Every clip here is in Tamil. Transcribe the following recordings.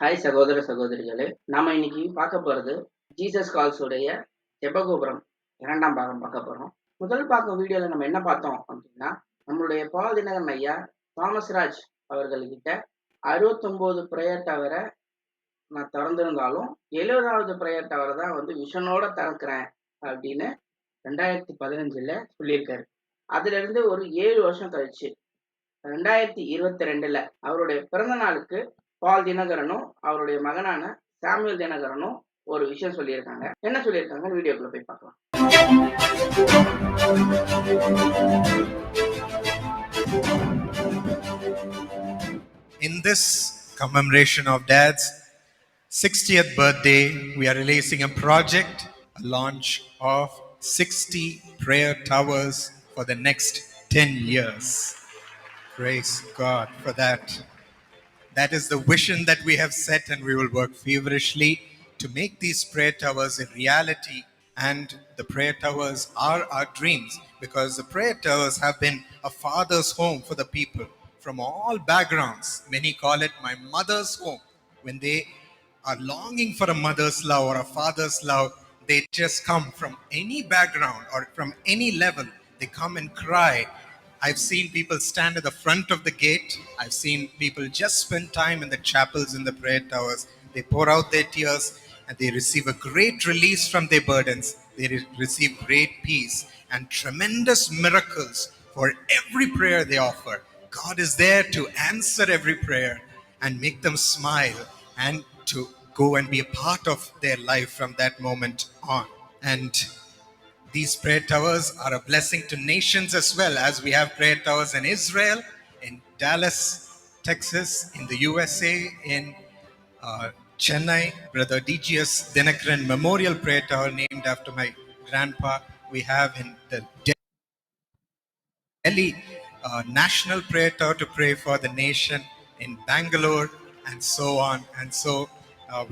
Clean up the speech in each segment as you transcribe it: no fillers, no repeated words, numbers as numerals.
ஹாய் சகோதர சகோதரிகளே, நாம இன்னைக்கு பார்க்க போறது ஜீசஸ் கால்ஸ் உடைய ஜெபகோபுரம் 2ஆம் பாகம் பார்க்க போறோம். முதல் பாகம் வீடியோல நம்ம என்ன பார்த்தோம் அப்படின்னா, நம்மளுடைய பால் தினகரன் ஐயா தாமஸ் ராஜ் அவர்கள்கிட்ட 69 பிரேயர் டவரை நான் திறந்திருந்தாலும் 70வது பிரேயர் டவரை தான் விஷனோட திறக்கிறேன் அப்படின்னு 2015 சொல்லியிருக்காரு. அதுல இருந்து ஒரு 7 வருஷம் கழிச்சு 2022 அவருடைய பிறந்த நாளுக்கு பால் தினகரனும் அவருடைய மகனான சாமுவேல் தினகரனும் ஒரு விஷயம் சொல்லியிருக்காங்க. என்ன சொல்லியிருக்காங்க வீடியோக்குள்ள போய் பார்க்கலாம். In this commemoration of Dad's 60th birthday, we are releasing a project, a launch of 60 prayer towers for the next 10 years. Praise God for that. That is the vision that we have set, and we will work feverishly to make these prayer towers a reality. And the prayer towers are our dreams, because the prayer towers have been a father's home for the people from all backgrounds. Many call it my mother's home. When they are longing for a mother's love or a father's love, they just come from any background or from any level. They come and cry. I've seen people stand at the front of the gate. I've seen people just spend time in the chapels, in the prayer towers. They pour out their tears and they receive a great release from their burdens. They receive great peace and tremendous miracles for every prayer they offer. God is there to answer every prayer and make them smile and to go and be a part of their life from that moment on. And these prayer towers are a blessing to nations as well, as we have prayer towers in Israel, in Dallas, Texas, in the USA, in Chennai. Brother DGS Dinakaran Memorial Prayer Tower, named after my grandpa. We have in the Delhi National Prayer Tower to pray for the nation, in Bangalore, and so on. And so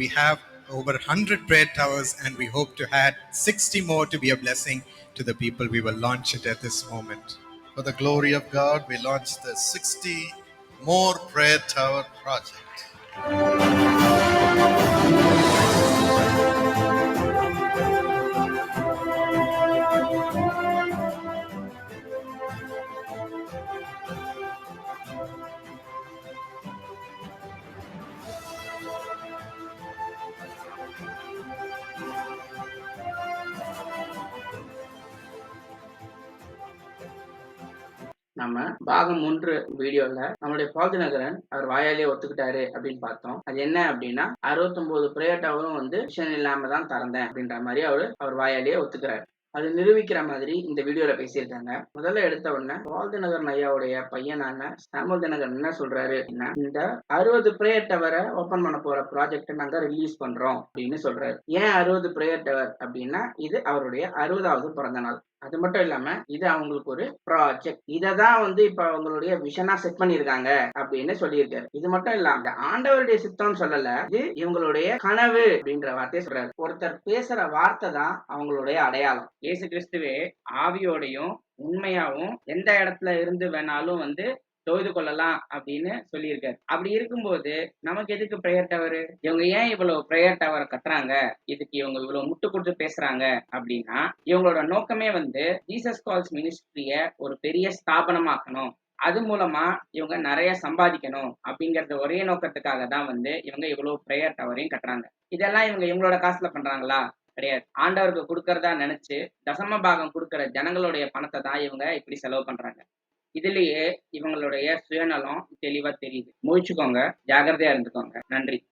we have over 100 prayer towers, and we hope to add 60 more to be a blessing to the people. We will launch it at this moment. For the glory of God, we launch the 60 more prayer tower project. நம்ம பாகம் 1 வீடியோல நம்மளுடைய பால் தினகரன் அவர் வாயாலே ஒத்துக்கிட்டாரு அப்படின்னு பார்த்தோம். அது என்ன அப்படின்னா 69 பிரேயர் டவரும் விஷன் இல்லாம தான் திறந்தேன் அப்படின்ற மாதிரி அவர் வாயாலேயே ஒத்துக்கிறாரு. அது நிரூபிக்கிற மாதிரி இந்த வீடியோல பேசியிருக்காங்க. முதல்ல எடுத்த உடனே பால் தினகரன் ஐயாவுடைய பையனான சாமுவேல் தினகரன் என்ன சொல்றாரு அப்படின்னா, இந்த 60 பிரேயர் டவரை ஓபன் பண்ண போற ப்ராஜெக்ட் நாங்க ரிலீஸ் பண்றோம் அப்படின்னு சொல்றாரு. ஏன் 60 பிரேயர் டவர் அப்படின்னா, இது அவருடைய 60வது பிறந்த நாள். அது மட்டும் இல்லாம இது அவங்களுக்கு ஒரு ப்ராஜெக்ட். இததான் இப்ப அவங்களுடைய விஷனா செட் பண்ணிருக்காங்க அப்படின்னு சொல்லியிருக்காரு. இது மட்டும் இல்லாம ஆண்டவருடைய சித்தம் சொல்லல, இது இவங்களுடைய கனவு அப்படின்ற வார்த்தையை சொல்றாரு. ஒருத்தர் பேசுற வார்த்தை தான் அவங்களுடைய அடையாளம். இயேசு கிறிஸ்துவே ஆவியோடையும் உண்மையாவும் எந்த இடத்துல இருந்து வேணாலும் தொழுது கொள்ளலாம் அப்படின்னு சொல்லியிருக்காரு. அப்படி இருக்கும்போது நமக்கு எதுக்கு பிரேயர் டவர்? இவங்க ஏன் இவ்வளவு பிரேயர் டவர் கட்டுறாங்க? இதுக்கு இவங்க இவ்வளவு முட்டு கொடுத்து பேசுறாங்க அப்படின்னா, இவங்களோட நோக்கமே ஜீசஸ் கால்ஸ் மினிஸ்ட்ரிய ஒரு பெரிய ஸ்தாபனமாக்கணும், அது மூலமா இவங்க நிறைய சம்பாதிக்கணும் அப்படிங்கறது ஒரே நோக்கத்துக்காக தான் இவங்க இவ்வளவு பிரேயர் டவரையும் கட்டுறாங்க. இதெல்லாம் இவங்களோட காசுல பண்றாங்களா? கிடையாது. ஆண்டவருக்கு கொடுக்கறதா நினைச்சு தசம பாகம் கொடுக்கிற ஜனங்களுடைய பணத்தை தான் இவங்க இப்படி செலவு பண்றாங்க. இதுலயே இவங்களுடைய சுயநலம் தெளிவா தெரியுது. முழிச்சுக்கோங்க, ஜாகிரதையா இருந்துக்கோங்க. நன்றி.